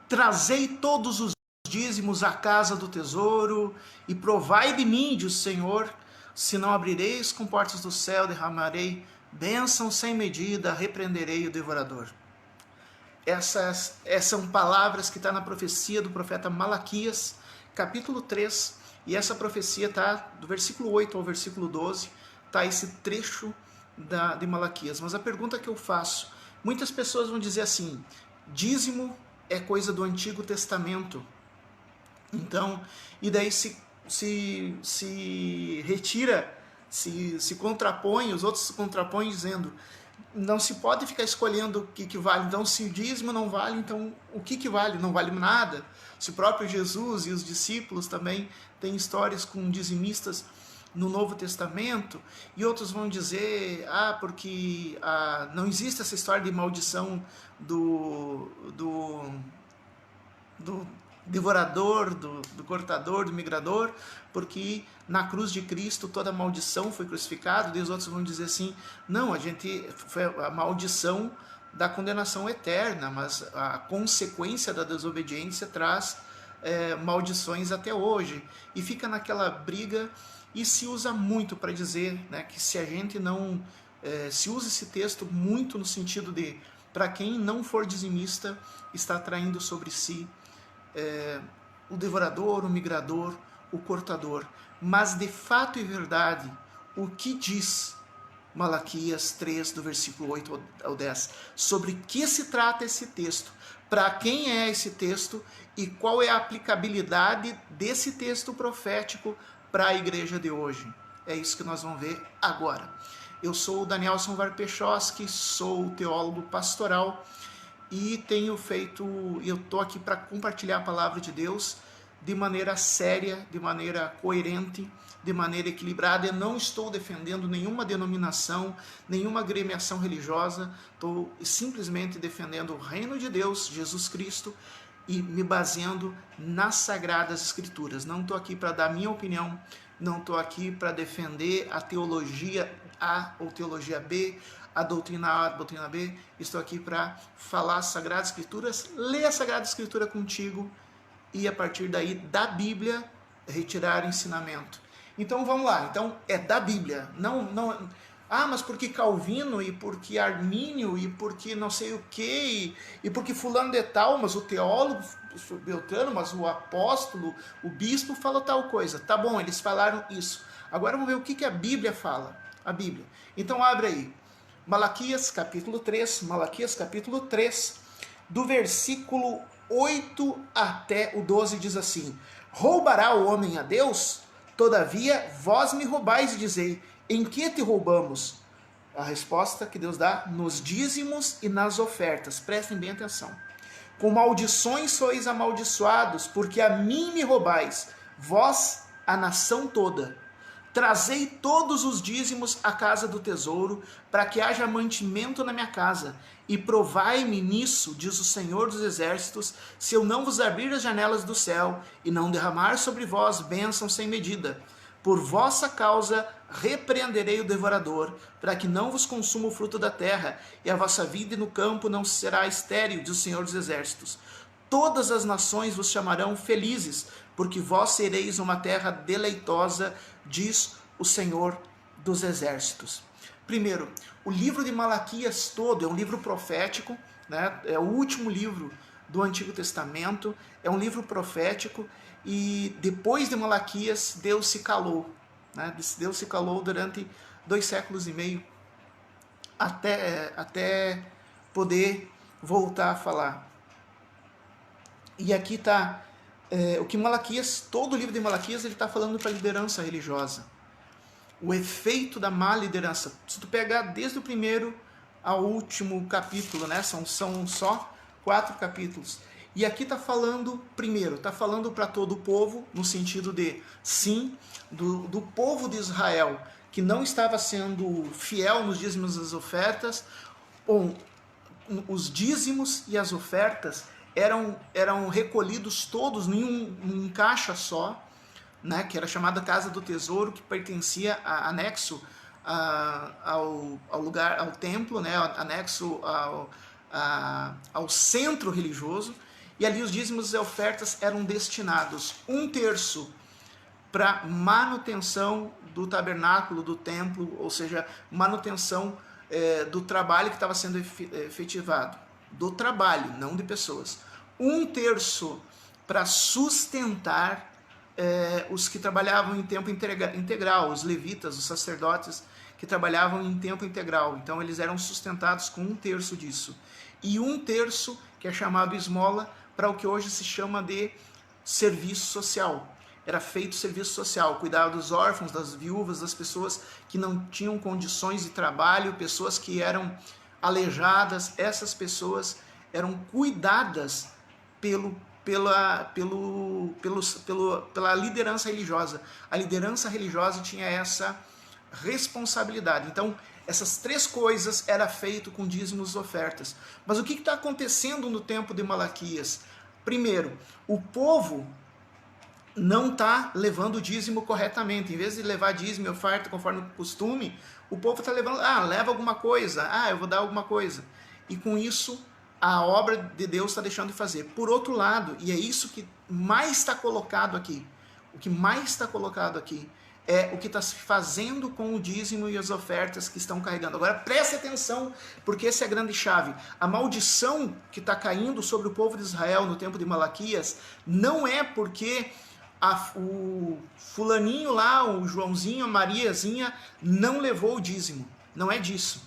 Trazei todos os dízimos à casa do tesouro, e provai de mim, diz o Senhor, se não abrireis com portas do céu, derramarei bênção sem medida, repreenderei o devorador. Essas são palavras que estão na profecia do profeta Malaquias, capítulo 3, e essa profecia está do versículo 8 ao versículo 12, está esse trecho de Malaquias. Mas a pergunta que eu faço, muitas pessoas vão dizer assim, dízimo é coisa do Antigo Testamento, então, e daí se retira, se contrapõe, os outros se contrapõem dizendo, não se pode ficar escolhendo o que vale. Então, se o dízimo não vale, então o que vale? Não vale nada. Se o próprio Jesus e os discípulos também têm histórias com dizimistas no Novo Testamento, e outros vão dizer, porque não existe essa história de maldição do devorador, do cortador, do migrador, porque na cruz de Cristo toda maldição foi crucificada. E os outros vão dizer assim, não, foi a maldição da condenação eterna, mas a consequência da desobediência traz maldições até hoje, e fica naquela briga, e se usa muito para dizer, né, que se a gente não, se usa esse texto muito no sentido de, para quem não for dizimista, está traindo sobre si o devorador, o migrador, o cortador. Mas de fato e verdade, o que diz Malaquias 3, do versículo 8 ao 10, sobre que se trata esse texto, para quem é esse texto e qual é a aplicabilidade desse texto profético para a igreja de hoje. É isso que nós vamos ver agora. Eu sou o Danielson Varpechoski, sou teólogo pastoral, e eu estou aqui para compartilhar a palavra de Deus de maneira séria, de maneira coerente, de maneira equilibrada. Eu não estou defendendo nenhuma denominação, nenhuma agremiação religiosa, estou simplesmente defendendo o reino de Deus, Jesus Cristo, e me baseando nas Sagradas Escrituras. Não estou aqui para dar minha opinião, não estou aqui para defender a teologia A ou teologia B, a doutrina A, a doutrina B. Estou aqui para falar as Sagradas Escrituras, ler a Sagrada Escritura contigo e a partir daí da Bíblia retirar ensinamento. Então vamos lá, então é da Bíblia, não mas porque Calvino, e porque Armínio, e porque não sei o que, e porque fulano de tal, mas o teólogo Beltrano, mas o apóstolo, o bispo falou tal coisa. Tá bom, eles falaram isso. Agora vamos ver o que a Bíblia fala. A Bíblia. Então abre aí, Malaquias capítulo 3, do versículo 8 até o 12 diz assim: roubará o homem a Deus? Todavia vós me roubais e dizei, em que te roubamos? A resposta que Deus dá, nos dízimos e nas ofertas. Prestem bem atenção. Com maldições sois amaldiçoados, porque a mim me roubais, vós, a nação toda. Trazei todos os dízimos à casa do tesouro, para que haja mantimento na minha casa, e provai-me nisso, diz o Senhor dos Exércitos, se eu não vos abrir as janelas do céu, e não derramar sobre vós bênção sem medida. Por vossa causa repreenderei o devorador, para que não vos consuma o fruto da terra, e a vossa vida no campo não será estéril, diz o Senhor dos Exércitos. Todas as nações vos chamarão felizes, porque vós sereis uma terra deleitosa, diz o Senhor dos Exércitos. Primeiro, o livro de Malaquias todo é um livro profético, né? É o último livro do Antigo Testamento, é um livro profético, e depois de Malaquias, Deus se calou, né? Deus se calou durante 2 séculos e meio, até poder voltar a falar. E aqui está o que Malaquias, todo o livro de Malaquias, ele está falando para a liderança religiosa. O efeito da má liderança. Se tu pegar desde o primeiro ao último capítulo, né, são só 4 capítulos. E aqui está falando, primeiro, está falando para todo o povo, no sentido de, sim, do povo de Israel, que não estava sendo fiel nos dízimos e as ofertas, ou os dízimos e as ofertas eram recolhidos todos em um caixa só, né, que era chamada Casa do Tesouro, que pertencia anexo ao lugar, ao templo, né, anexo ao centro religioso, e ali os dízimos e ofertas eram destinados 1/3 para manutenção do tabernáculo, do templo, ou seja, manutenção do trabalho que estava sendo efetivado, do trabalho, não de pessoas. 1/3 para sustentar os que trabalhavam em tempo integral, os levitas, os sacerdotes que trabalhavam em tempo integral. Então eles eram sustentados com 1/3 disso. E 1/3, que é chamado esmola, para o que hoje se chama de serviço social. Era feito serviço social, cuidar dos órfãos, das viúvas, das pessoas que não tinham condições de trabalho, pessoas que eram aleijadas. Essas pessoas eram cuidadas pela liderança religiosa. A liderança religiosa tinha essa responsabilidade. Então, essas 3 coisas era feito com dízimos e ofertas. Mas o que está acontecendo no tempo de Malaquias? Primeiro, o povo não está levando o dízimo corretamente. Em vez de levar dízimo e oferta conforme o costume, o povo está levando, leva alguma coisa, eu vou dar alguma coisa. E com isso, a obra de Deus está deixando de fazer. Por outro lado, e é isso que mais está colocado aqui, o que mais está colocado aqui é o que está se fazendo com o dízimo e as ofertas que estão carregando. Agora preste atenção, porque essa é a grande chave. A maldição que está caindo sobre o povo de Israel no tempo de Malaquias não é porque o fulaninho lá, o Joãozinho, a Mariazinha não levou o dízimo. Não é disso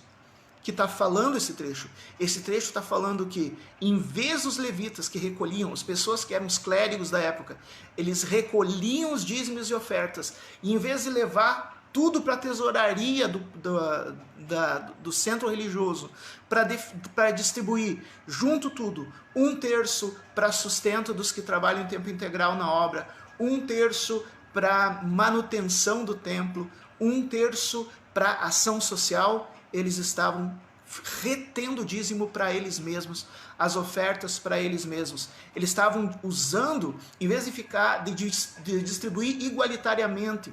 que está falando esse trecho. Esse trecho está falando que, em vez dos levitas que recolhiam, as pessoas que eram os clérigos da época, eles recolhiam os dízimos e ofertas, e em vez de levar tudo para a tesouraria do centro religioso, para distribuir junto tudo, 1/3 para sustento dos que trabalham em tempo integral na obra, 1/3 para manutenção do templo, 1/3 para ação social, eles estavam retendo o dízimo para eles mesmos, as ofertas para eles mesmos. Eles estavam usando, em vez de distribuir igualitariamente,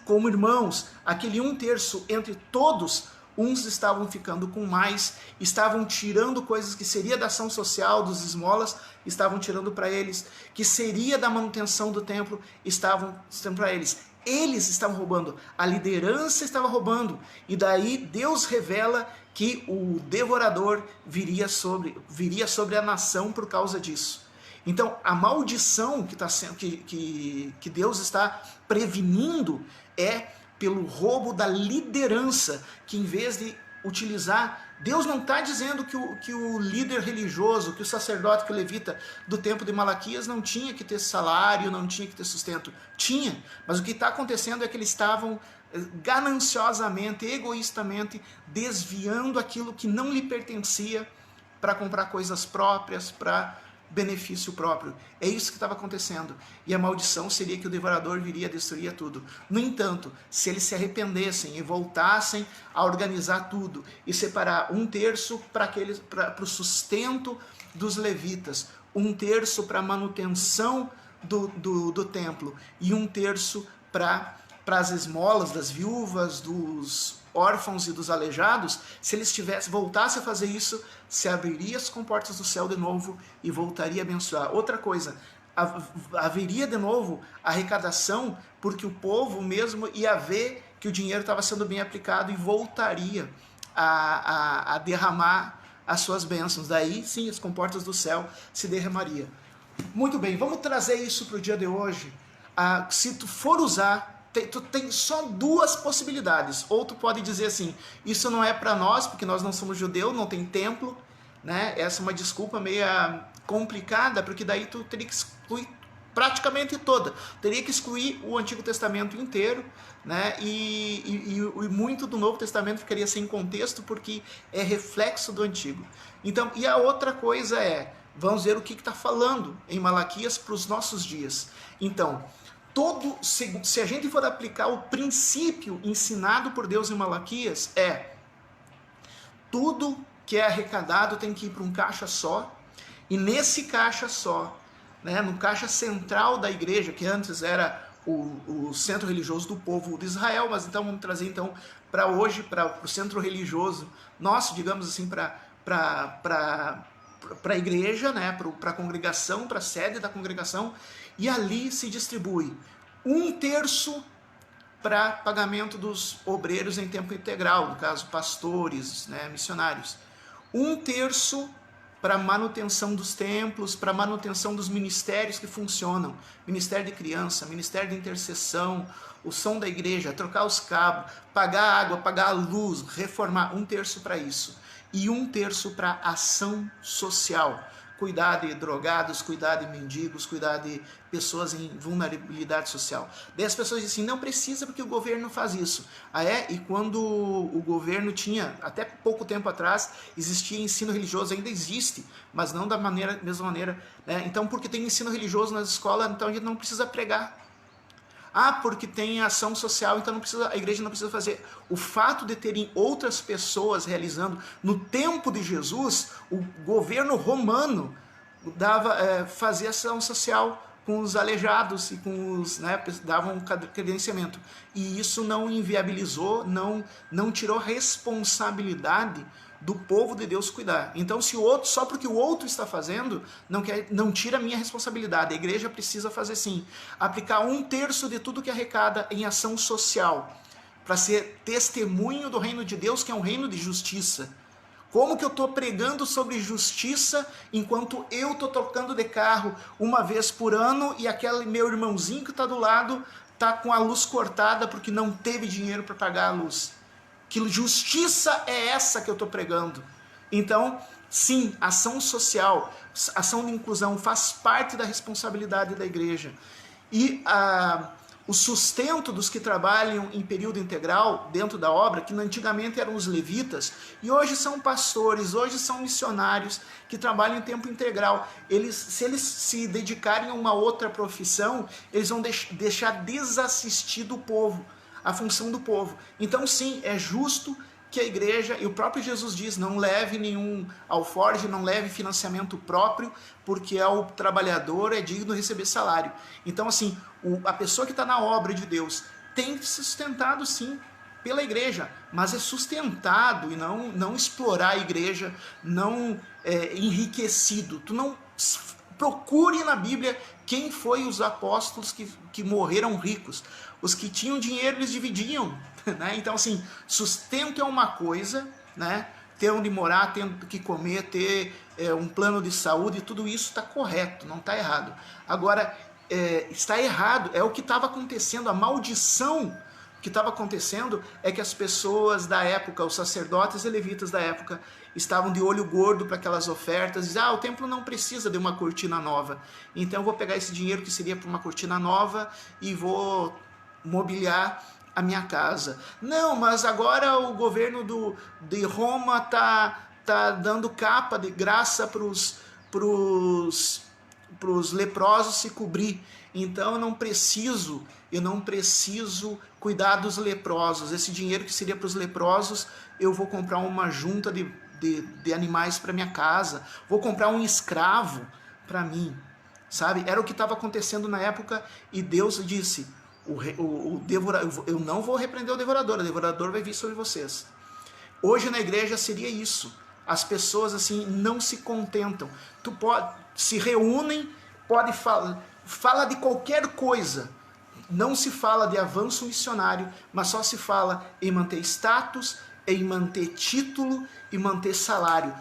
como irmãos, aquele 1/3 entre todos, uns estavam ficando com mais, estavam tirando coisas que seria da ação social, dos esmolas, estavam tirando para eles, que seria da manutenção do templo, estavam para eles. Eles estavam roubando, a liderança estava roubando, e daí Deus revela que o devorador viria sobre a nação por causa disso. Então, a maldição que Deus está prevenindo é pelo roubo da liderança, que em vez de utilizar... Deus não está dizendo que o líder religioso, que o sacerdote, que o levita do tempo de Malaquias não tinha que ter salário, não tinha que ter sustento. Tinha, mas o que está acontecendo é que eles estavam gananciosamente, egoístamente, desviando aquilo que não lhe pertencia para comprar coisas próprias, para benefício próprio. É isso que estava acontecendo. E a maldição seria que o devorador viria a destruir tudo. No entanto, se eles se arrependessem e voltassem a organizar tudo e separar 1/3 para o sustento dos levitas, 1/3 para a manutenção do templo e 1/3 para as esmolas das viúvas, dos órfãos e dos aleijados, se eles voltassem a fazer isso, se abriria as comportas do céu de novo e voltaria a abençoar. Outra coisa, haveria de novo arrecadação, porque o povo mesmo ia ver que o dinheiro estava sendo bem aplicado e voltaria a derramar as suas bênçãos. Daí sim, as comportas do céu se derramariam. Muito bem, vamos trazer isso para o dia de hoje. Se tu for usar, tu tem só 2 possibilidades. Ou tu pode dizer assim, isso não é para nós, porque nós não somos judeus, não tem templo, né? Essa é uma desculpa meio complicada, porque daí tu teria que excluir praticamente toda. Teria que excluir o Antigo Testamento inteiro, né? E muito do Novo Testamento ficaria sem contexto, porque é reflexo do Antigo. Então, e a outra coisa vamos ver o que está falando em Malaquias para os nossos dias. Então, se a gente for aplicar o princípio ensinado por Deus em Malaquias, tudo que é arrecadado tem que ir para um caixa só, e nesse caixa só, né, no caixa central da igreja, que antes era o centro religioso do povo de Israel, mas então vamos trazer para hoje, para o centro religioso nosso, digamos assim, para para a igreja, né, para a congregação, para a sede da congregação, e ali se distribui 1/3 para pagamento dos obreiros em tempo integral, no caso pastores, né, missionários, 1/3 para manutenção dos templos, para manutenção dos ministérios que funcionam, ministério de criança, ministério de intercessão, o som da igreja, trocar os cabos, pagar a água, pagar a luz, reformar, 1/3 para isso. E 1/3 para ação social, cuidar de drogados, cuidar de mendigos, cuidar de pessoas em vulnerabilidade social. Daí as pessoas dizem assim, não precisa porque o governo faz isso. Ah é? E quando o governo tinha, até pouco tempo atrás, existia ensino religioso, ainda existe, mas não da mesma maneira. Né? Então, porque tem ensino religioso nas escolas, então a gente não precisa pregar. Ah, porque tem ação social, então a igreja não precisa fazer. O fato de terem outras pessoas realizando, no tempo de Jesus, o governo romano fazia ação social com os aleijados e com os, né, davam credenciamento. E isso não inviabilizou, não tirou responsabilidade do povo de Deus cuidar. Então, se o outro, só porque o outro está fazendo, não tira a minha responsabilidade. A igreja precisa fazer sim, aplicar 1/3 de tudo que arrecada em ação social, para ser testemunho do reino de Deus, que é um reino de justiça. Como que eu estou pregando sobre justiça enquanto eu estou tocando de carro uma vez por ano e aquele meu irmãozinho que está do lado está com a luz cortada porque não teve dinheiro para pagar a luz? Que justiça é essa que eu estou pregando? Então, sim, ação social, ação de inclusão faz parte da responsabilidade da igreja. E o sustento dos que trabalham em período integral dentro da obra, que antigamente eram os levitas, e hoje são pastores, hoje são missionários que trabalham em tempo integral. Se eles se dedicarem a uma outra profissão, eles vão deixar desassistido o povo, a função do povo. Então sim, é justo que a igreja, e o próprio Jesus diz, não leve nenhum alforje, não leve financiamento próprio, porque ao trabalhador é digno de receber salário. Então assim, a pessoa que está na obra de Deus tem sustentado sim pela igreja, mas é sustentado e não explorar a igreja, não enriquecido. Tu não procure na Bíblia quem foi os apóstolos que morreram ricos. Os que tinham dinheiro, eles dividiam. Né? Então, assim, sustento é uma coisa, né? Ter onde morar, ter o que comer, ter um plano de saúde, tudo isso está correto, não está errado. Agora, está errado, é o que estava acontecendo, a maldição que estava acontecendo é que as pessoas da época, os sacerdotes e levitas da época, estavam de olho gordo para aquelas ofertas, diziam, o templo não precisa de uma cortina nova, então eu vou pegar esse dinheiro que seria para uma cortina nova e vou mobiliar a minha casa. Não, mas agora o governo de Roma tá dando capa de graça para os leprosos se cobrir. Então eu não preciso cuidar dos leprosos. Esse dinheiro que seria para os leprosos, eu vou comprar uma junta de animais para minha casa. Vou comprar um escravo para mim. Sabe? Era o que estava acontecendo na época e Deus disse, eu não vou repreender o devorador vai vir sobre vocês. Hoje na igreja seria isso. As pessoas assim não se contentam. Se reúnem, fala de qualquer coisa. Não se fala de avanço missionário, mas só se fala em manter status, em manter título e manter salário.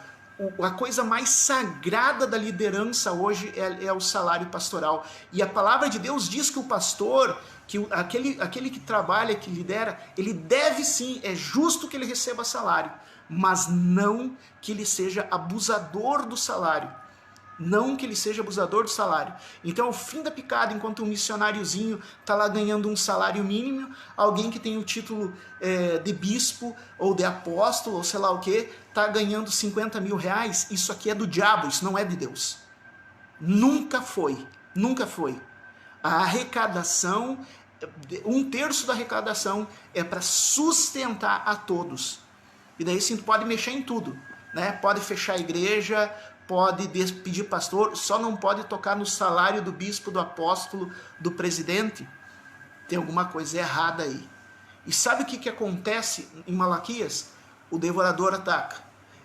A coisa mais sagrada da liderança hoje é o salário pastoral. E a palavra de Deus diz que o pastor, aquele que trabalha, que lidera, ele deve sim, é justo que ele receba salário, mas não que ele seja abusador do salário. Não que ele seja abusador do salário. Então, ao fim da picada, enquanto um missionáriozinho está lá ganhando um salário mínimo, alguém que tem o título de bispo ou de apóstolo, ou sei lá o que, está ganhando 50 mil reais, isso aqui é do diabo, isso não é de Deus. Nunca foi. Nunca foi. A arrecadação, 1/3 da arrecadação é para sustentar a todos. E daí sim, pode mexer em tudo. Né? Pode fechar a igreja, pode despedir pastor, só não pode tocar no salário do bispo, do apóstolo, do presidente. Tem alguma coisa errada aí. E sabe o que acontece em Malaquias? O devorador ataca.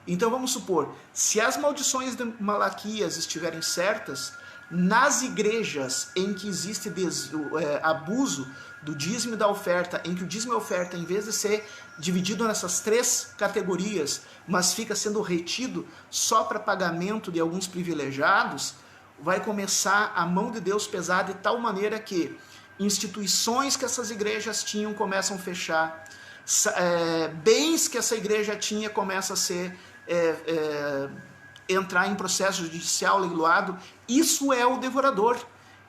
Então vamos supor, se as maldições de Malaquias estiverem certas, nas igrejas em que existe abuso do dízimo e da oferta, em que o dízimo e a oferta, em vez de ser dividido nessas 3 categorias, mas fica sendo retido só para pagamento de alguns privilegiados, vai começar a mão de Deus pesar de tal maneira que instituições que essas igrejas tinham começam a fechar, bens que essa igreja tinha começam a ser entrar em processo judicial leiloado. Isso é o devorador,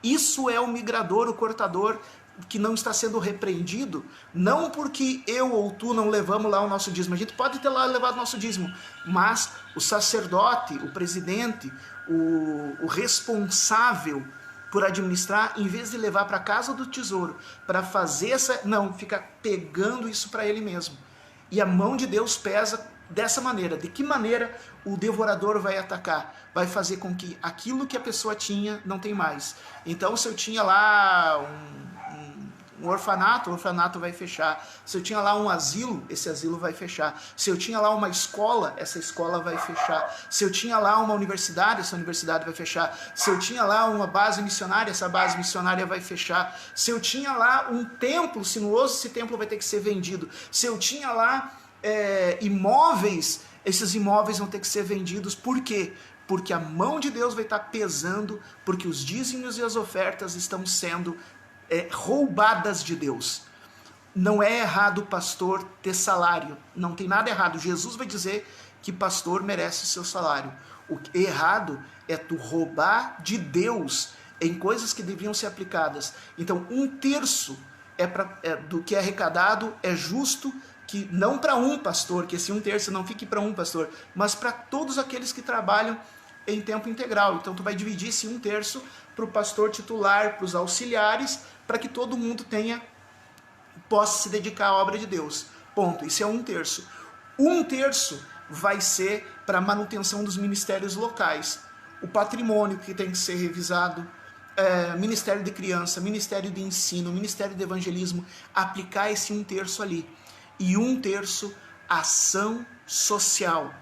isso é o migrador, o cortador, que não está sendo repreendido, não porque eu ou tu não levamos lá o nosso dízimo. A gente pode ter lá levado o nosso dízimo, mas o sacerdote, o presidente, o responsável por administrar, em vez de levar para a casa do tesouro, para fazer não, fica pegando isso para ele mesmo. E a mão de Deus pesa dessa maneira. De que maneira o devorador vai atacar? Vai fazer com que aquilo que a pessoa tinha não tem mais. Então, se eu tinha lá um orfanato, o orfanato vai fechar. Se eu tinha lá um asilo, esse asilo vai fechar. Se eu tinha lá uma escola, essa escola vai fechar. Se eu tinha lá uma universidade, essa universidade vai fechar. Se eu tinha lá uma base missionária, essa base missionária vai fechar. Se eu tinha lá um templo sinuoso, esse templo vai ter que ser vendido. Se eu tinha lá imóveis, esses imóveis vão ter que ser vendidos. Por quê? Porque a mão de Deus vai estar pesando, porque os dízimos e as ofertas estão sendo roubadas de Deus. Não é errado o pastor ter salário, não tem nada errado. Jesus vai dizer que pastor merece seu salário. O errado é tu roubar de Deus em coisas que deviam ser aplicadas. Então, 1/3 do que é arrecadado é justo, que não para um pastor, que esse 1/3 não fique para um pastor, mas para todos aqueles que trabalham em tempo integral. Então tu vai dividir esse 1/3 para o pastor titular, para os auxiliares, para que todo mundo possa se dedicar à obra de Deus. Ponto. Isso é 1/3. 1/3 vai ser para a manutenção dos ministérios locais. O patrimônio que tem que ser revisado, ministério de criança, ministério de ensino, ministério de evangelismo, aplicar esse 1/3 ali. E 1/3 ação social,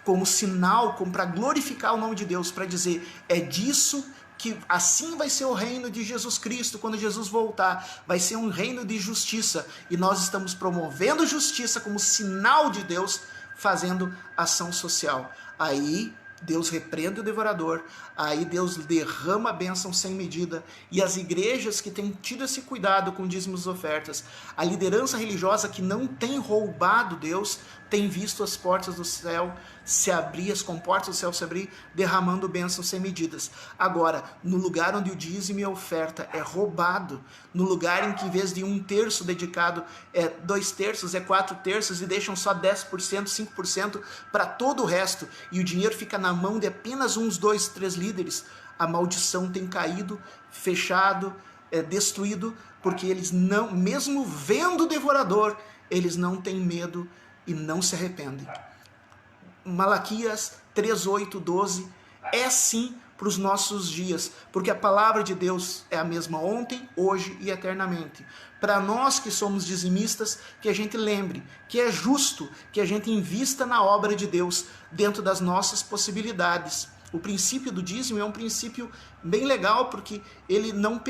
como sinal, como para glorificar o nome de Deus, para dizer, é disso que assim vai ser o reino de Jesus Cristo, quando Jesus voltar, vai ser um reino de justiça, e nós estamos promovendo justiça como sinal de Deus, fazendo ação social. Aí Deus repreende o devorador, aí Deus derrama a bênção sem medida, e as igrejas que têm tido esse cuidado com dízimos e ofertas, a liderança religiosa que não tem roubado Deus, tem visto as portas do céu se abrir, as comportas do céu se abrir, derramando bênçãos sem medidas. Agora, no lugar onde o dízimo e a oferta é roubado, no lugar em que em vez de 1/3 dedicado, 2/3, 4/3, e deixam só 10%, 5% para todo o resto, e o dinheiro fica na mão de apenas uns 2, 3 líderes, a maldição tem caído, fechado, destruído, porque eles não, mesmo vendo o devorador, eles não têm medo e não se arrependem. Malaquias 3, 8, 12 é sim para os nossos dias, porque a palavra de Deus é a mesma ontem, hoje e eternamente. Para nós que somos dizimistas, que a gente lembre que é justo que a gente invista na obra de Deus dentro das nossas possibilidades. O princípio do dízimo é um princípio bem legal, porque ele não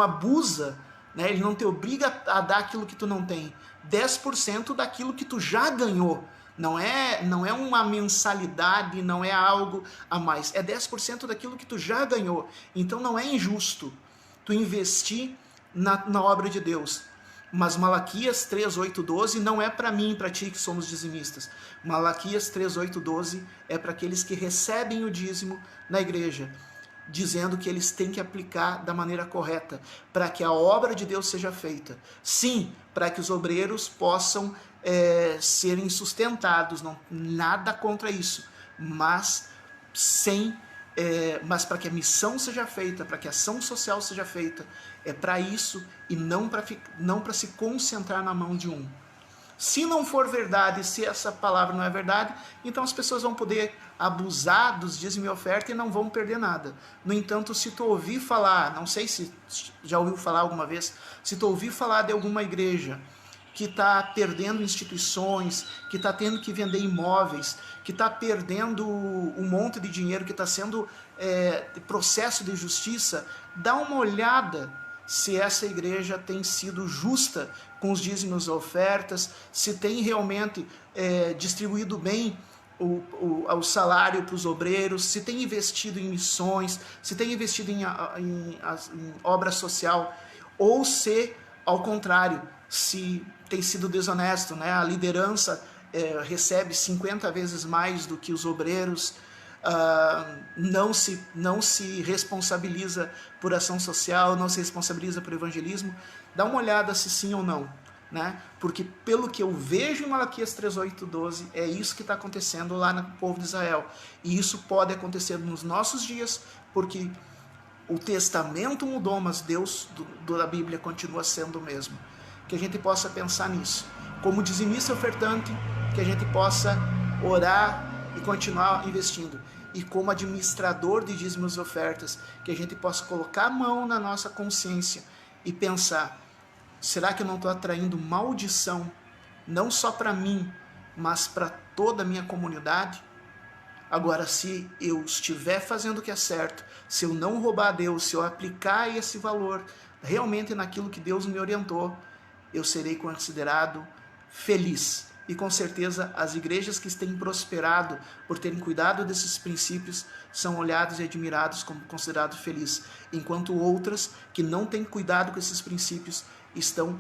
abusa, né? Ele não te obriga a dar aquilo que tu não tem. 10% daquilo que tu já ganhou. Não é uma mensalidade, não é algo a mais. É 10% daquilo que tu já ganhou. Então não é injusto tu investir na obra de Deus. Mas Malaquias 3, 8, 12 não é para mim e para ti que somos dizimistas. Malaquias 3, 8, 12 é para aqueles que recebem o dízimo na igreja, dizendo que eles têm que aplicar da maneira correta, para que a obra de Deus seja feita. Sim, para que os obreiros possam serem sustentados, não, nada contra isso, mas para que a missão seja feita, para que a ação social seja feita, é para isso e não para se concentrar na mão de um. Se não for verdade, se essa palavra não é verdade, então as pessoas vão poder abusar dos dízimos e oferta e não vão perder nada. No entanto, se tu ouvir falar, não sei se já ouviu falar alguma vez, se tu ouvir falar de alguma igreja que está perdendo instituições, que está tendo que vender imóveis, que está perdendo um monte de dinheiro, que está sendo processo de justiça, dá uma olhada se essa igreja tem sido justa com os dízimos e ofertas, se tem realmente distribuído bem o salário para os obreiros, se tem investido em missões, se tem investido em obra social, ou se, ao contrário, se tem sido desonesto, né? A liderança recebe 50 vezes mais do que os obreiros, não se responsabiliza por ação social, não se responsabiliza por evangelismo. Dá uma olhada se sim ou não, né? Porque pelo que eu vejo em Malaquias 3:8-12, é isso que está acontecendo lá no povo de Israel. E isso pode acontecer nos nossos dias, porque o testamento mudou, mas Deus da Bíblia continua sendo o mesmo. Que a gente possa pensar nisso. Como dizimista ofertante, que a gente possa orar e continuar investindo. E como administrador de dízimos e ofertas, que a gente possa colocar a mão na nossa consciência e pensar: será que eu não estou atraindo maldição, não só para mim, mas para toda a minha comunidade? Agora, se eu estiver fazendo o que é certo, se eu não roubar a Deus, se eu aplicar esse valor realmente naquilo que Deus me orientou, eu serei considerado feliz. E com certeza as igrejas que têm prosperado por terem cuidado desses princípios são olhadas e admiradas como considerados felizes, enquanto outras que não têm cuidado com esses princípios estão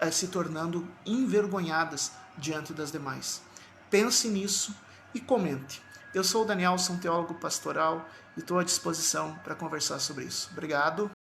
se tornando envergonhadas diante das demais. Pense nisso e comente. Eu sou o Daniel, sou um teólogo pastoral e estou à disposição para conversar sobre isso. Obrigado.